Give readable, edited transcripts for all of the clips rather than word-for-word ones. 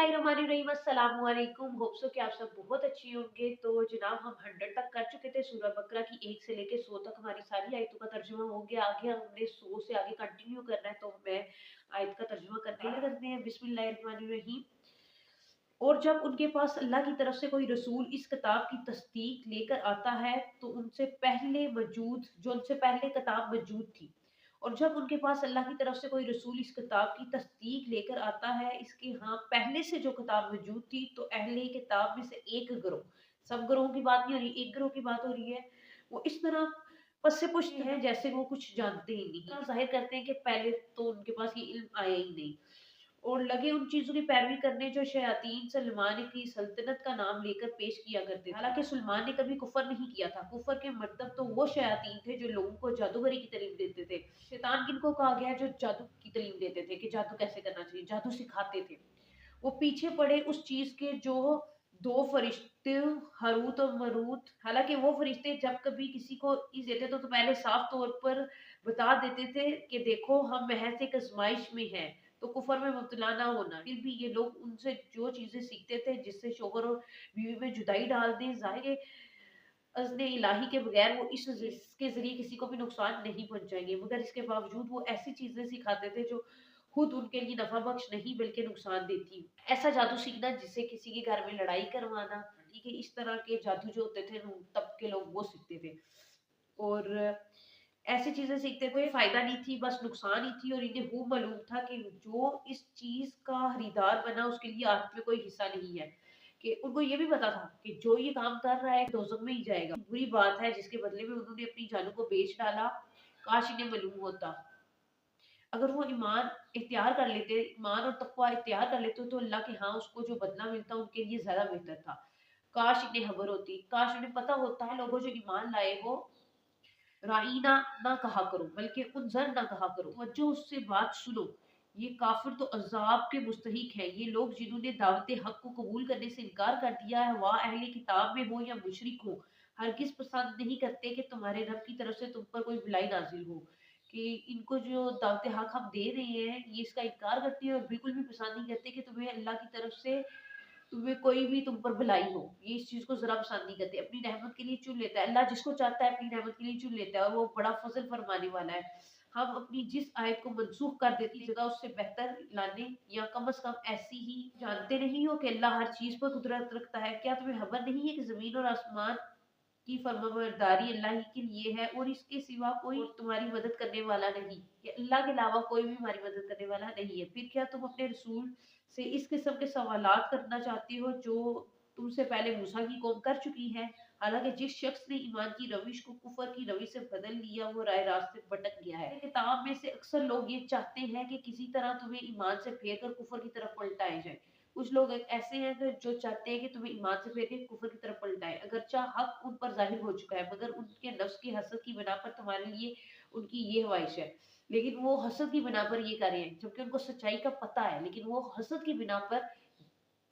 बिस्मिल्लाहिर्रहमानिर्रहीम, अस्सलामु अलैकुम। होप सो कि आप सब बहुत अच्छी होंगे। तो जनाब हम 100 तक कर चुके थे। सूरह बकरा की 1 से लेके 100 तक हमारी सारी आयतों का तर्जुमा हो गया। आगे हमने 100 से आगे कंटिन्यू करना है, तो मैं आयत का तर्जुमा करते हैं। बिस्मिल्लाहिर्रहमानिर्रहीम। और जब उनके पास अल्लाह की तरफ से कोई रसूल इस किताब की तस्दीक लेकर आता है, तो उनसे पहले मौजूद जो उनसे पहले किताब मौजूद थी, और जब उनके पास अल्लाह की तरफ से कोई रसूल इस किताब की तस्दीक लेकर आता है, इसके हाँ पहले से जो किताब मौजूद थी, तो अहले किताब में से एक गिरोह, सब गिरोह की बात नहीं हो रही, एक गिरोह की बात हो रही है, वो इस तरह पस से पूछते हैं जैसे वो कुछ जानते ही नहीं। जाहिर करते हैं कि पहले तो उनके पास ये इल्म आया ही नहीं, और लगे उन चीज़ों की पैरवी करने जो शयातीन सलमान की सल्तनत का नाम लेकर पेश किया करते थे। हालांकि सुलेमान ने कभी कुफर नहीं किया था। कुफर के मतलब तो वो शयातीन थे जो लोगों को जादूगरी की तालीम देते थे। शैतान किनको कहा गया है? जो जादू की तालीम देते थे कि जादू कैसे करना चाहिए, जादू सिखाते थे। वो पीछे पड़े उस चीज़ के जो दो फरिश्ते हारूत और मरूत, हालांकि वो फरिश्ते जब कभी किसी को इस देते तो पहले साफ तौर पर बता देते थे कि देखो हम महज एक आजमाइश में हैं, तो कुफर में मुब्तला ना होना। फिर भी ये लोग उनसे जो चीजें सीखते थे जिससे शोहर और बीवी में जुदाई डाल दें, जाहिर है अज़्न इलाही के बगैर वो इसके जरिए किसी को भी नुकसान नहीं पहुंचाएंगे, मगर इसके बावजूद वो ऐसी चीजें सिखाते थे जो खुद उनके लिए नफा बख्श नहीं बल्कि नुकसान देती। ऐसा जादू सीखना जिससे किसी के घर में लड़ाई करवाना, ठीक है, इस तरह के जादू जो होते थे तब के लोग वो सीखते थे। और ऐसी चीजें सीखते कोई फायदा नहीं थी, बस नुकसान ही थी। और इन्हें वो मालूम था कि जो इस चीज का खरीदार बना उसके लिए आखिरत में कोई हिस्सा नहीं है। कि उनको ये भी पता था कि जो ये काम कर रहा है दोजख में ही जाएगा। बुरी बात है जिसके बदले में उन्होंने अपनी जानों को बेच डाला। काश इन्हें मालूम होता। अगर वो ईमान इख्तियार कर लेते, ईमान और तकवा इख्तियार कर लेते, तो अल्लाह के यहाँ उसको जो बदला मिलता उनके लिए ज्यादा बेहतर था। काश इन्हें खबर होती, काश उन्हें पता होता है लोगों जो ईमान लाए हो राइना ना कहा करो बल्कि उनजर ना कहा करो, वज्जो उससे बात सुनो। ये काफिर तो अजाब के मुस्तहिक है। ये लोग जिन्होंने दावत हक को कबूल करने से इनकार कर दिया है, वह अहले किताब में हो या मुशरिक हो, हरगिज पसंद नहीं करते कि तुम्हारे रब की तरफ से तुम पर कोई भलाई नाजिल हो। कि इनको जो दावत हक हम दे रहे हैं ये इसका इनकार करते हैं, और बिल्कुल भी पसंद नहीं करते कि तुम्हें अल्लाह की तरफ से तुम्हें कोई भी तुम पर भलाई हो। ये इस चीज को जरा पसंद नहीं करते। अपनी रहमत के लिए चुन लेता है अल्लाह, जिसको चाहता है अपनी रहमत के लिए चुन लेता है, और वो बड़ा फजल फरमाने वाला है। हम अपनी जिस आयत को मनसूख कर देती जगह उससे बेहतर लाने, या कम से कम ऐसी ही जानते नहीं हो कि अल्लाह हर चीज पर कुदरत रखता है। क्या तुम्हें खबर नहीं है कि जमीन और आसमान की फरमाबरदारी अल्लाह ही के लिए है, और इसके सिवा कोई तुम्हारी मदद करने वाला नहीं। कि अल्लाह के अलावा कोई भी हमारी मदद करने वाला नहीं है। फिर क्या तुम अपने रसूल से इस किस्म के सवालात करना चाहती हो जो तुमसे पहले मूसा की कौम कर चुकी है? हालांकि जिस शख्स ने ईमान की रविश को कुफर की रविश से बदल लिया वो राह रास्ते से भटक गया है। किताब में से अक्सर लोग ये चाहते हैं कि किसी तरह तुम्हें ईमान से फेर कर कुफर की तरफ पलटाए जाए। कुछ लोग ऐसे हैं कि जो चाहते हैं कि तुम्हें ईमान से फेर के कुफर की तरफ पलटाए, अगरचा हक उन पर जाहिर हो चुका है, मगर उनके नफ्स की हसद की बिना पर तुम्हारे लिए उनकी ये ख्वाहिश है। लेकिन वो हसद की बिना पर ये कर रहे हैं, जबकि उनको सच्चाई का पता है, लेकिन वो हसद की बिना पर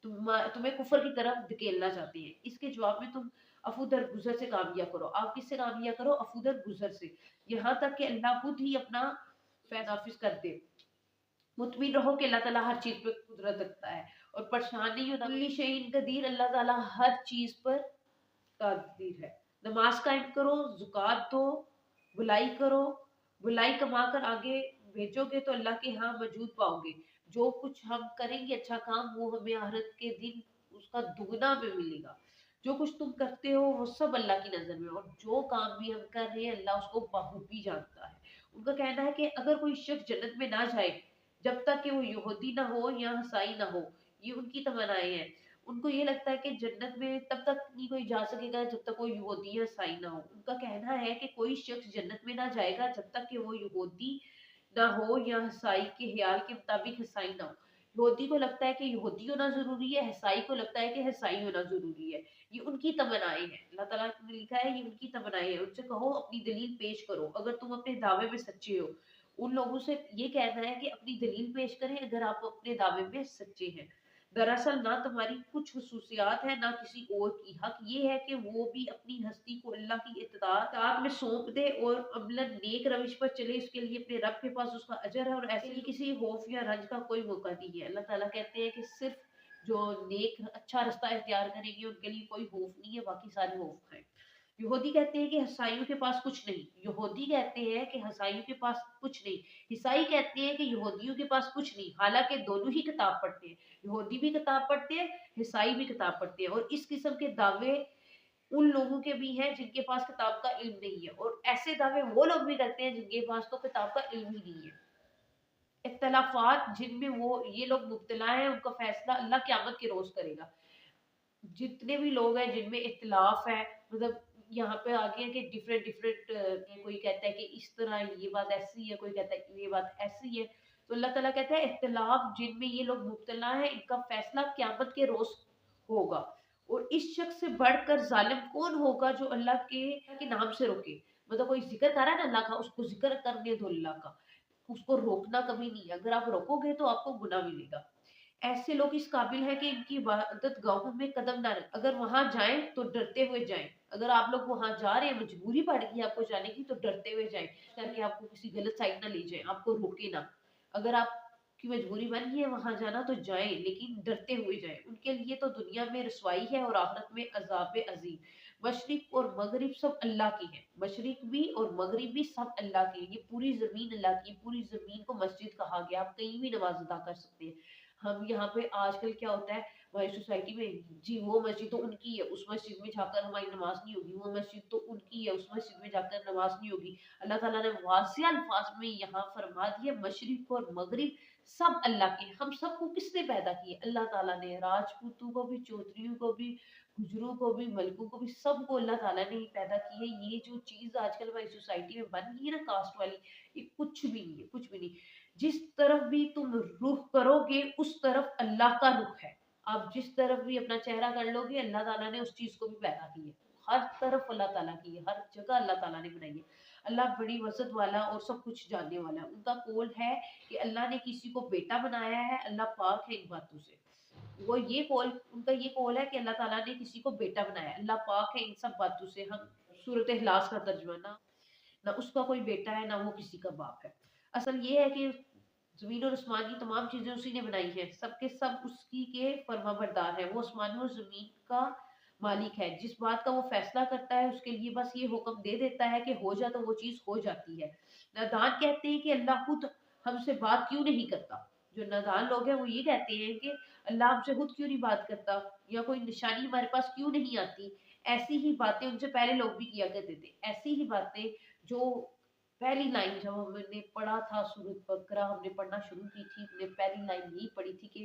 तुम्हें कुफर की तरफ धकेलना चाहते हैं। इसके जवाब में तुम अफूदर गुजर से काम लिया करो। आप किससे काम लिया करो? अफूदर गुजर से। यहाँ तक कि अल्लाह खुद ही अपना फैसला नाफिज कर दे। मुतमिन रहो कि अल्लाह ताला हर चीज पे कुदरत रखता है और परेशान नहीं होना। कुल्ली शैइन कदीर, अल्लाह ताला हर चीज पर कादिर है। नमाज कायम करो, जुकात दो, बुलाई करो, बुलाई कमा कर आगे भेजोगे तो अल्लाह के यहाँ मौजूद पाओगे। जो कुछ हम करेंगे अच्छा काम, वो हमें आखिरत के दिन उसका दुगना में मिलेगा। जो कुछ तुम करते हो वो सब अल्लाह की नजर में, और जो काम भी हम कर रहे हैं अल्लाह उसको बखूबी जानता है। उनका कहना है कि अगर कोई शख्स जन्नत में ना जाए जब तक कि वो यहूदी ना हो या ईसाई ना हो, ये उनकी तमन्नाएं हैं। उनको ये लगता है कि जन्नत में तब तक नहीं कोई जा सकेगा जब तक कोई यहूदी या ईसाई ना हो। उनका कहना है कि कोई शख्स जन्नत में ना जाएगा जब तक कि वो यहूदी ना हो या ईसाई के ख्याल के मुताबिक ईसाई ना हो। यहूदी को लगता है कि यहूदी होना जरूरी है, ईसाई को लगता है कि ईसाई होना जरूरी है। ये उनकी तमन्नाएं हैं। अल्लाह ताला ने लिखा है ये उनकी तमन्नाएं हैं। उनसे कहो अपनी दलील पेश करो अगर तुम अपने दावे में सच्चे हो। उन लोगों से ये कहना है कि अपनी दलील पेश करें अगर आप अपने दावे में सच्चे हैं। दरअसल ना तुम्हारी कुछ खसूसियात है ना किसी और की। हक ये है कि वो भी अपनी हस्ती को अल्लाह की इत्ताअत में सौंप दे और अमलन नेक रविश पर चले। इसके लिए अपने रब के पास उसका अजर है, और ऐसे ही किसी खौफ या रंज का कोई मौका नहीं है। अल्लाह ताला कहते हैं कि सिर्फ जो नेक अच्छा रास्ता इख्तियार करेंगे उनके लिए कोई खौफ नहीं है, बाकी सारे खौफ हैं। यहूदी कहते हैं कि ईसाइयों के पास कुछ नहीं, यहूदी कहते हैं कि ईसाइयों के पास कुछ नहीं, ईसाई कहते हैं कि यहूदियों के पास कुछ नहीं, हालांकि दोनों ही किताब पढ़ते हैं, यहूदी भी किताब पढ़ते हैं, ईसाई भी किताब पढ़ते हैं, और इस किस्म के दावे उन लोगों के भी हैं जिनके पास किताब का इल्म नहीं है, और ऐसे दावे वो लोग भी करते हैं जिनके पास तो किताब का इल्म ही नहीं है। इख्तलाफात जिनमें वो ये लोग मुब्तला हैं, उनका फैसला अल्लाह क़यामत के रोज करेगा। जितने भी लोग हैं जिनमें इख्तिलाफ है, मतलब यहाँ पे आगे है कि डिफरेंट डिफरेंट, कोई कहता है कि इस तरह ये बात ऐसी है, कोई कहता है कि ये बात ऐसी है, तो अल्लाह ताला कहता है इख्तिलाफ जिनमें ये लोग मुब्तला है, इनका फैसला क़यामत के रोज होगा। और इस शख्स से बढ़कर जालिम कौन होगा जो अल्लाह के नाम से रोके, मतलब कोई जिक्र कर रहा है ना अल्लाह का, उसको जिक्र करने दो अल्लाह का, उसको रोकना कभी नहीं है, अगर आप रोकोगे तो आपको गुनाह मिलेगा। ऐसे लोग इस काबिल हैं कि इनकी इबादत गाहों में कदम ना रखें, अगर वहां जाएं तो डरते हुए जाएं, अगर आप लोग वहां जा रहे हैं, मजबूरी पड़ गई आपको जाने की, तो डरते हुए जाएं, करके आपको किसी गलत साइड ना ले जाए, आपको रोके ना। अगर आपकी मजबूरी बन गई है वहां जाना तो जाएं, लेकिन डरते हुए जाएं, उनके लिए तो दुनिया में रसवाई है और आखिरत में अजाब अजीम। मशरिक और मगरिब सब अल्लाह की है, मशरिक भी और मगरिब भी सब अल्लाह की है, ये पूरी जमीन अल्लाह की, पूरी जमीन को मस्जिद कहा गया, आप कहीं भी नमाज अदा कर सकते हैं। हम यहाँ पे आजकल क्या होता है हमारी सोसाइटी में, जी वो मस्जिद तो उनकी है, उस मस्जिद में जाकर हमारी नमाज नहीं होगी, वो मस्जिद तो उनकी है, उस मस्जिद में जाकर नमाज नहीं होगी। अल्लाह ताला ने वाज़िह अल्फाज में यहाँ फरमा दिया मशरिक और मगरिब सब अल्लाह के हैं। हम सबको किसने पैदा किया? अल्लाह ताला ने, राजपूतों को भी, चौधरियों को भी, गुजरों को भी, मलकों को भी, सबको अल्लाह ताला ने ही पैदा की है। ये जो चीज आजकल हमारी सोसाइटी में बन गई है ना कास्ट वाली, ये कुछ भी नहीं है, कुछ भी नहीं। जिस तरफ भी तुम रुख करोगे उस तरफ अल्लाह का रुख है। आप जिस तरफ भी अपना चेहरा कर लोगे अल्लाह ताला ने उस चीज को भी पैदा की है। हर तरफ अल्लाह ताला की है, हर जगह अल्लाह ताला ने बनाई है। अल्लाह बड़ी वसत वाला और सब कुछ जानने वाला है। उनका कौल है कि अल्लाह ने किसी को बेटा बनाया है, अल्लाह पाक है इन बातों से। वो ये कौल, उनका ये कौल है कि अल्लाह ताला ने किसी को बेटा बनाया, अल्लाह पाक है इन सब बातों से। हम सूरत इखलास का तर्जुमा ना, ना उसका कोई बेटा है ना वो किसी का बाप है। असल ये है कि ज़मीन और आसमान की तमाम चीज़ें उसी ने बनाई हैं, सबके सब उसकी के फर्माबरदार हैं। वो आसमान और ज़मीन का मालिक है, जिस बात का वो फैसला करता है उसके लिए बस ये हुक्म दे देता है कि हो जा, तो वो चीज़ हो जाती है। नादान कहते हैं कि अल्लाह खुद हमसे बात क्यों नहीं करता। जो नादान लोग हैं वो ये कहते हैं कि अल्लाह हमसे खुद क्यों नहीं बात करता, या कोई निशानी हमारे पास क्यों नहीं आती। ऐसी ही बातें उनसे पहले लोग भी किया करते थे, ऐसी ही बातें जो पहली लाइन जब हमने पढ़ा था सूरत बकरा, हमने पढ़ना शुरू की थी, हमने पहली लाइन यही पढ़ी थी कि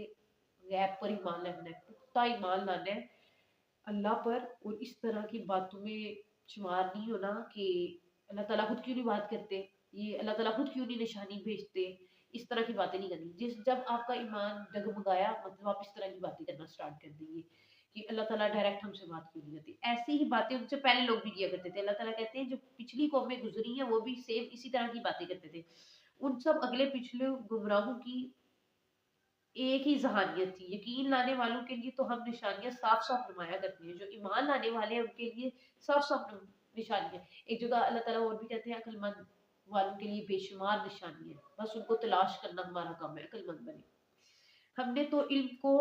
गैब पर ईमान लाना है, पुख्ता ईमान लाना है अल्लाह पर, और इस तरह की बातों में शुमार नहीं होना कि अल्लाह ताला खुद क्यों नहीं बात करते, ये अल्लाह ताला खुद क्यों नहीं निशानी भेजते, इस तरह की बातें नहीं करनी। जब आपका ईमान डगमगाया मतलब आप इस तरह की बातें करना स्टार्ट कर देंगे कि अल्लाह ताला डायरेक्ट हमसे बात क्यों नहीं करती। ऐसी ही बातें उनसे पहले लोग भी किया करते थे। अल्लाह ताला कहते हैं जो पिछली कौमें गुजरी हैं वो भी सेम इसी तरह की बातें करते थे। उन सब अगले पिछले गुमराहों की एक ही ज़हानियत थी। यकीन लाने वालों के लिए तो हम निशानियाँ साफ-साफ नुमाया करती हैं। जो ईमान लाने वाले हैं उनके लिए साफ-साफ निशानियाँ। एक जगह अल्लाह ताला और भी कहते हैं अक्लमंद वालों के लिए बेशुमार निशानियाँ हैं। बस उनको तलाश करना हमारा काम है, अक्लमंद बने। हमने तो इल्म को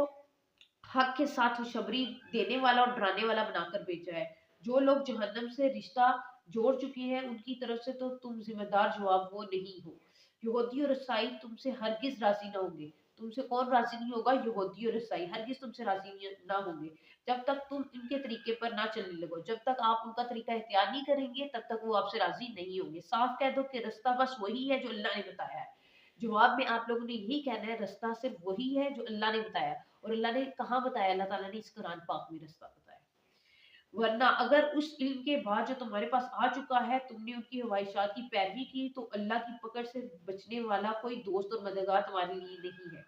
हक के साथ खुशखबरी देने वाला और डराने वाला बनाकर भेजा है। जो लोग जहन्नम से रिश्ता जोड़ चुके हैं उनकी तरफ से तो तुम जिम्मेदार जवाब वो नहीं हो। यहूदी और ईसाई तुमसे हरगिज राजी ना होंगे। तुमसे कौन राजी नहीं होगा? यहूदी और ईसाई हरगिज तुमसे राजी ना होंगे जब तक तुम इनके तरीके पर ना चलने लगो। जब तक आप उनका तरीका इख्तियार नहीं करेंगे तब तक वो आपसे राजी नहीं होंगे। साफ कह दो कि रास्ता बस वही है जो अल्लाह ने बताया है। जवाब में आप लोगों ने यही कहना है रास्ता सिर्फ वही है जो अल्लाह ने बताया। और अल्लाह ने कहाँ बताया? अल्लाह ताला ने इस कुरान पाक में रास्ता बताया। वरना अगर उस इल्म के बाद जो तुम्हारे पास आ चुका है तुमने उनकी ख्वाहिशात की पैरवी की तो अल्लाह की पकड़ से बचने वाला कोई दोस्त और मददगार तुम्हारे लिए नहीं है।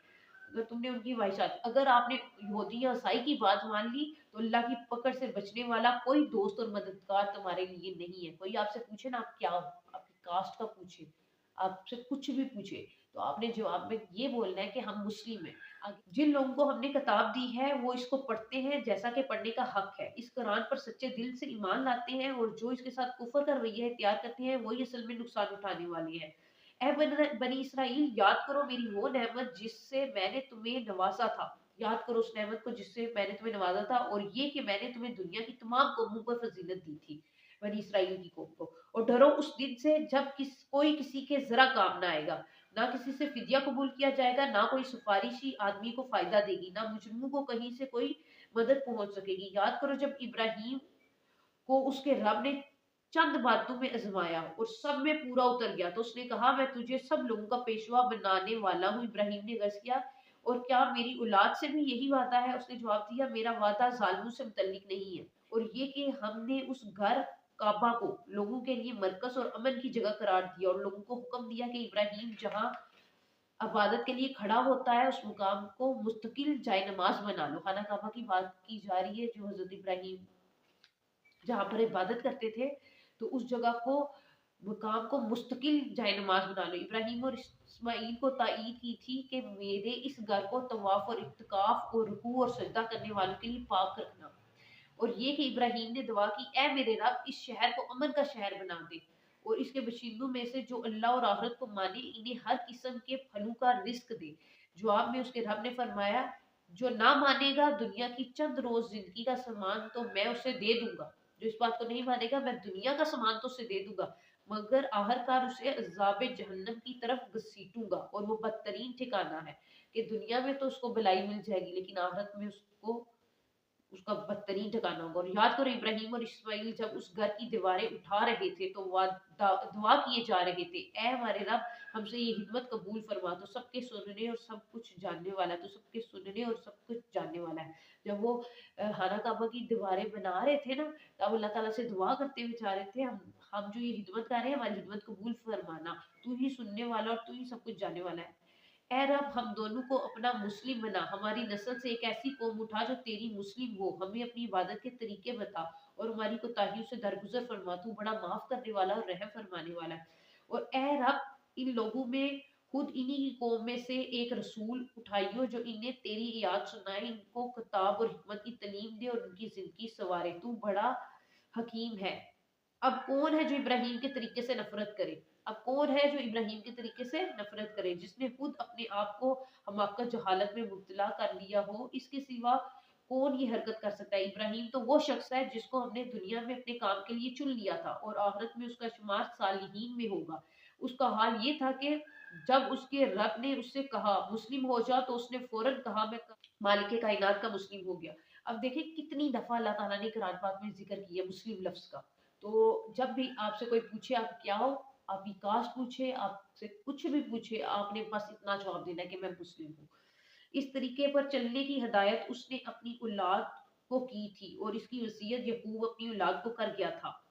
अगर तुमने उनकी ख्वाहिशात, अगर आपने यहूदी या ईसाई की बात मान ली तो अल्लाह की पकड़ से बचने वाला कोई दोस्त और मददगार तुम्हारे लिए नहीं है। कोई आपसे पूछे ना आप क्या हो, आपकी कास्ट का पूछे, आपसे कुछ भी पूछे, तो आपने जवाब में ये बोलना है कि हम मुस्लिम हैं। जिन लोगों को हमने किताब दी है वो इसको पढ़ते हैं जैसा कि पढ़ने का हक है, इस कुरान पर सच्चे दिल से ईमान लाते हैं, और जो इसके साथ कुफर का रवैया इख्तियार करते हैं वही असल में नुकसान उठाने वाले हैं। बनी इसराइल, याद करो मेरी वो नेमत जिससे मैंने तुम्हें नवाजा था। याद करो उस नेमत को जिससे मैंने तुम्हें नवाजा था, और ये कि मैंने तुम्हें दुनिया की तमाम कौमों पर फजीलत दी थी, बनी इसराइल की कौम को। और डरो उस दिन से जब कोई किसी के जरा काम ना आएगा, ना किसी से फिदिया कबूल किया जाएगा, ना कोई सिफारिशी आदमी को फायदा देगी, ना मुजरिमों को कहीं से कोई मदद पहुंच सकेगी। याद करो जब इब्राहिम को उसके रब ने चंद बातों में आजमाया और सब में पूरा उतर गया, तो उसने कहा मैं तुझे सब लोगों का पेशवा बनाने वाला हूँ। इब्राहिम ने अर्ज किया, और क्या मेरी औलाद से भी यही वादा है? उसने जवाब दिया, मेरा वादा जालिमों से मुतल्लिक नहीं है, और ये कि हमने उस घर काबा को लोगों के लिए मरकज और अमन की जगह करार दिया, और लोगों को हुक्म दिया कि इब्राहिम जहाँ इबादत के लिए खड़ा होता है उस मुकाम को मुस्तकिल जाय नमाज बना लो। खाना काबा की बात की जा रही है, जो हजरत इब्राहिम जहाँ पर इबादत करते थे, तो उस जगह को मुकाम को मुस्तकिल जाय नमाज बना लो। इब्राहिम और इस्माइल को ताईद की थी कि मेरे इस घर को तवाफ और इत्तिकाफ और रुकू और सजदा करने वालों के लिए पाक रखना। और ये कि इब्राहिम ने दुआ की, ए मेरे रब इस शहर को अमन का शहर बना दे, और इसके बशिंदों में से जो अल्लाह और आखिरत को माने इन्हें हर किस्म के फलों का रिस्क दे। जवाब में उसके रब ने फरमाया, जो ना मानेगा दुनिया की चंद रोज जिंदगी का सामान तो मैं उसे दे दूंगा, जो इस बात को नहीं मानेगा मैं दुनिया का सामान तो उसे दे दूंगा, मगर आखिरकार उसे अजाब जहन्नम की तरफ घसीटूंगा, और वो बदतरीन ठिकाना है कि दुनिया में तो उसको भलाई मिल जाएगी, लेकिन आखिरत में उसको उसका बदतरीन ठिकाना होगा। और याद करो इब्राहिम और इस्माइल जब उस घर की दीवारें उठा रहे थे, तो दुआ किए जा रहे थे, ए हमारे रब हमसे ये हिदमत कबूल फरमा, तो सबके सुनने और सब कुछ जानने वाला है, तो सबके सुनने और सब कुछ जानने वाला है। जब वो खाना काबा की दीवारें बना रहे थे ना, तब अल्लाह ताला से दुआ करते हुए जा रहे थे, हम जो ये हिदमत कर रहे हैं हमारी हिदमत कबूल फरमाना, तू ही सुनने वाला और तू ही सब कुछ जानने वाला है। ए रब हम दोनों को अपना मुस्लिम बना, हमारी नस्ल से एक ऐसी कौम उठा जो तेरी मुस्लिम हो, हमें अपनी इबादत के तरीके बता, और हमारी कोताहियों से दरगुजर फरमा, तू बड़ा माफ करने वाला और रहम फरमाने वाला है। और ए रब इन लोगों में खुद इन्हीं की कौम में से एक रसूल उठाइयो जो इन्हें तेरी याद सुनाए, इनको किताब और हिकमत की तालीम दे और उनकी जिंदगी सवारे, तू बड़ा हकीम है। अब कौन है जो इब्राहिम के तरीके से नफरत करे? अब कौन है जो इब्राहिम के तरीके से नफरत करे, जिसने खुद अपने आप को हमाकत जहालत में मुब्तला कर लिया हो? इसके सिवा कौन ये हरकत कर सकता है? इब्राहिम तो वो शख्स है जिसको हमने दुनिया में अपने काम के लिए चुन लिया था, और आखिरत में उसका शुमार सालिहीन में होगा। उसका हाल ये था कि जब उसके रब ने उससे कहा मुस्लिम हो जा, तो उसने फौरन कहा मैं मालिक कायनात का मुस्लिम हो गया। अब देखिए कितनी दफा अल्लाह ताला ने कुरान पाक में जिक्र किया मुस्लिम लफ्ज का। तो जब भी आपसे कोई पूछे आप क्या हो, आपकी कास्ट पूछे, आपसे कुछ भी पूछे, आपने बस इतना जवाब देना है कि मैं मुस्लिम हूँ। इस तरीके पर चलने की हदायत उसने अपनी औलाद को की थी, और इसकी वसीयत यकूब अपनी औलाद को कर गया था।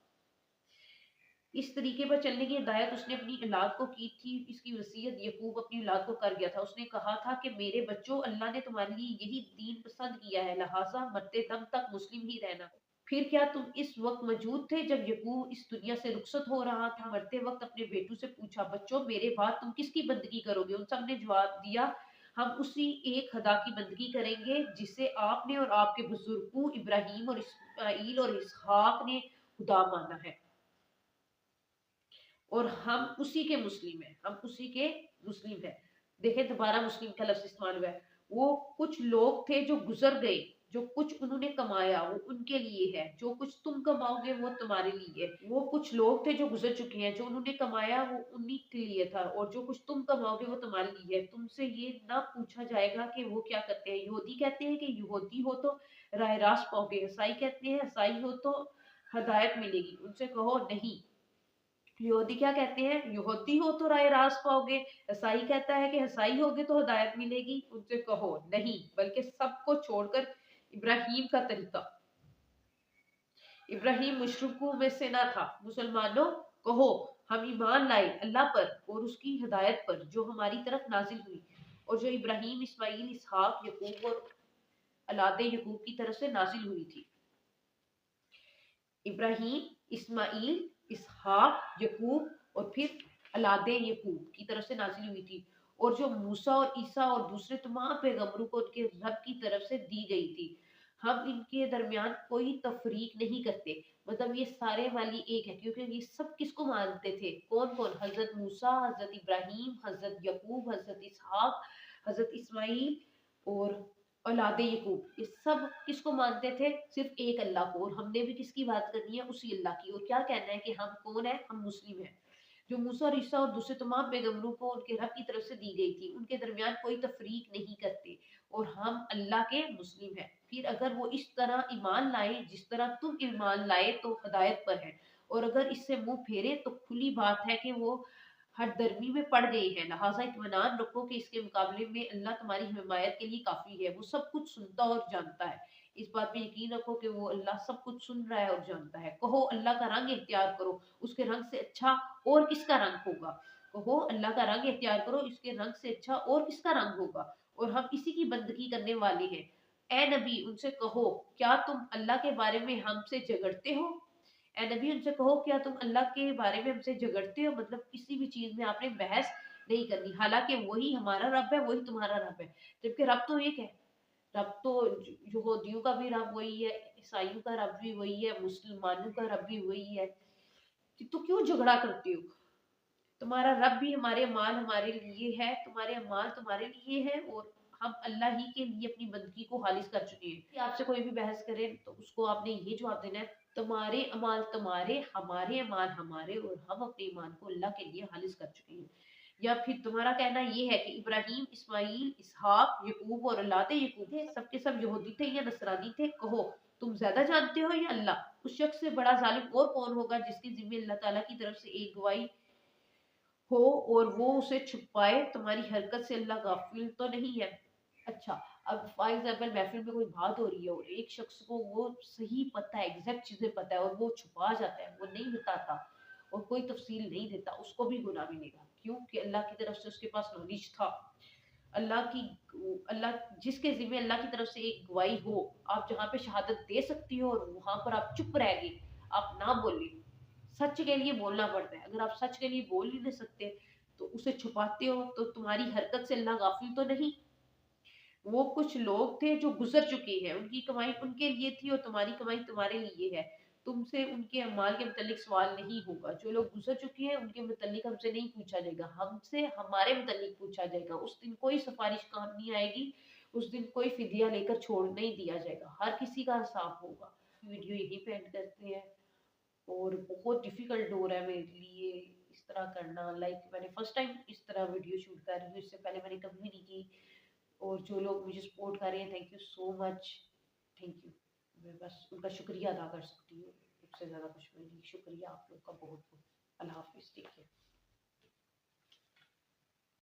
इस तरीके पर चलने की हिदायत उसने अपनी औलाद को की थी, इसकी वसीयत यकूब अपनी औलाद को कर गया था। उसने कहा था कि मेरे बच्चों, अल्लाह ने तुम्हारे लिए यही दीन पसंद किया है, लिहाजा मरते दम तक मुस्लिम ही रहना। फिर क्या तुम इस वक्त मौजूद थे जब यकूब इस दुनिया से रुखसत हो रहा था? मरते वक्त अपने बेटों से पूछा, बच्चों मेरे बाद तुम किसकी बंदगी करोगे? उन सब ने जवाब दिया, हम उसी एक खुदा की बंदगी करेंगे जिसे आपने और आपके बुजुर्गों इब्राहिम और इस्माइल और इसहाक ने खुदा माना है, और हम उसी के मुस्लिम हैं, हम उसी के मुस्लिम हैं। देखें दोबारा मुस्लिम का लफ्ज इस्तेमाल हुआ है। वो कुछ लोग थे जो गुजर गए, जो कुछ उन्होंने कमाया वो उनके लिए है, जो कुछ तुम कमाओगे वो तुम्हारे लिए है। वो कुछ लोग थे जो गुजर चुके हैं, जो उन्होंने कमाया वो उन्हीं के लिए था, और जो कुछ तुम कमाओगे वो तुम्हारे लिए है। तुमसे ये ना पूछा जाएगा कि वो क्या करते हैं। यहूदी कहते हैं कि यहूदी हो तो राह रास्त पाओगे, ईसाई कहते हैं ईसाई हो तो हदायत मिलेगी। उनसे कहो नहीं। यहूदी क्या कहते हैं, यहूदी हो तो राय रास्त पाओगे, ईसाई कहता है कि ईसाई होगे तो हिदायत मिलेगी। उनसे कहो नहीं, बल्कि सबको छोड़कर इब्राहिम का तरीका। इब्राहिम मुशरिकों में से ना था। मुसलमानों कहो हम ईमान लाए अल्लाह पर और उसकी हिदायत पर जो हमारी तरफ नाजिल हुई, और जो इब्राहिम इस्माइल इसहाक यकूब और औलादे यकूब की तरफ से नाजिल हुई थी। इब्राहिम, इस्माइल, इसहाक, यकूब और फिर औलादे यकूब की तरफ से नाजिल हुई थी, और जो मूसा और ईसा और दूसरे तमाम पैगंबरों को उनके रब की तरफ से दी गई थी। हम इनके दरमियान कोई तफरीक नहीं करते, मतलब ये सारे वाली एक है, क्योंकि ये सब किसको मानते थे? कौन कौन? हजरत मूसा, हजरत इब्राहिम, हजरत यकूब, हजरत इसहाक, हजरत इस्माइल और औलाद यकूब, ये सब किसको मानते थे? सिर्फ एक अल्लाह को। और हमने भी किसकी बात करनी है? उसी अल्लाह की। और क्या कहना है कि हम कौन है? हम मुस्लिम हैं। जो मूसा और ईसा और दूसरे तमाम पैगंबरों को उनके रब की तरफ से दी गई थी, उनके दरमियान कोई तफरीक नहीं करते, और हम अल्लाह के मुस्लिम हैं। फिर अगर वो इस तरह ईमान लाए जिस तरह तुम ईमान लाए तो हदायत पर है, और अगर इससे मुंह फेरे तो खुली बात है कि वो हर दर्मी में पड़ गई है। लिहाजा इत्मीनान रखो कि इसके मुकाबले में अल्लाह तुम्हारी हिमायत के लिए काफी है। वो सब कुछ सुनता और जानता है। इस बात पे यकीन रखो कि वो अल्लाह सब कुछ सुन रहा है और जानता है। कहो अल्लाह का रंग इख्तियार करो, उसके रंग से अच्छा और किसका रंग होगा? कहो अल्लाह का रंग इख्तियार करो, इसके रंग से अच्छा और किसका रंग होगा? और हम इसी की बंदगी करने वाले हैं। ए नबी उनसे कहो, क्या तुम अल्लाह के बारे में हमसे झगड़ते हो? ए नबी उनसे कहो, क्या तुम अल्लाह के बारे में हमसे झगड़ते हो? मतलब किसी भी चीज में आपने बहस नहीं करनी, हालांकि वही हमारा रब है, वही तुम्हारा रब है, जबकि रब तो एक है। रब तो यहूदियों का भी रब वही है, ईसाइयों का रब भी वही है, मुसलमानों का रब भी वही है। तो क्यों झगड़ा करते हो? तुम्हारा रब भी हमारे अमाल हमारे लिए है, तुम्हारे अमाल तुम्हारे लिए है, और हम अल्लाह ही के लिए अपनी बंदगी को खालिज कर चुके हैं। कि आपसे कोई भी बहस करे तो उसको आपने ये जवाब देना है, तुम्हारे अमाल तुम्हारे, हमारे अमाल हमारे, और हम अपने ईमान को अल्लाह के लिए खालिज कर चुके हैं। या फिर तुम्हारा कहना ये है कि इब्राहिम, इस्माइल, इसहाक, यकूब और औलाद यकूब थे, सबके सब यहूदी थे या नसरानी थे? कहो तुम ज्यादा जानते हो या अल्लाह? उस शख्स से बड़ा जालिम और कौन होगा जिसके जिम्मे अल्लाह ताला की तरफ से एक गवाही हो और वो उसे छुपाए? तुम्हारी हरकत से अल्लाह गाफिल तो नहीं है? अच्छा, अब फॉर एग्जाम्पल महफिल में कोई बात हो रही है और एक शख्स को वो सही पता है, एग्जैक्ट चीजें पता है, और वो छुपा जाता है, वो नहीं बताता और कोई तफसील नहीं देता, उसको भी गुनाह मिलेगा। क्यों? कि अल्लाह की तरफ से उसके पास नॉलेज था। अल्लाह की अल्लाह जिसके जिम्मे अल्लाह की तरफ से एक गवाही हो, आप जहाँ पे शहादत दे सकती हो और वहां पर आप चुप रह गए, आप ना बोले। सच के लिए बोलना पड़ता है। अगर आप सच के लिए बोल ही नहीं सकते तो उसे छुपाते हो, तो तुम्हारी हरकत से अल्लाह गाफिल तो नहीं? वो कुछ लोग थे जो गुजर चुके हैं, उनकी कमाई उनके लिए थी और तुम्हारी कमाई तुम्हारे लिए है। तुमसे उनके अमाल के मुतालिक सवाल नहीं होगा। जो लोग गुजर चुके हैं उनके मुतालिक हमसे नहीं पूछा जाएगा, हमसे हमारे मुतालिक पूछा जाएगा। उस दिन कोई सिफारिश काम नहीं आएगी, उस दिन कोई फिदिया लेकर छोड़ नहीं दिया जाएगा, हर किसी का हिसाब होगा। वीडियो यही पे एंड करते हैं। और बहुत डिफिकल्ट हो रहा है मेरे लिए इस तरह करना। लाइक मैंने फर्स्ट टाइम इस तरह वीडियो शूट कर रही हूँ, इससे पहले मैंने कभी भी नहीं की। और जो लोग मुझे सपोर्ट कर रहे हैं, thank you so much, thank you. मैं बस उनका शुक्रिया अदा कर सकती हूँ, उससे ज़्यादा कुछ भी नहीं। शुक्रिया आप लोग का बहुत बहुत। अल्लाह हाफिज़, टेक केयर।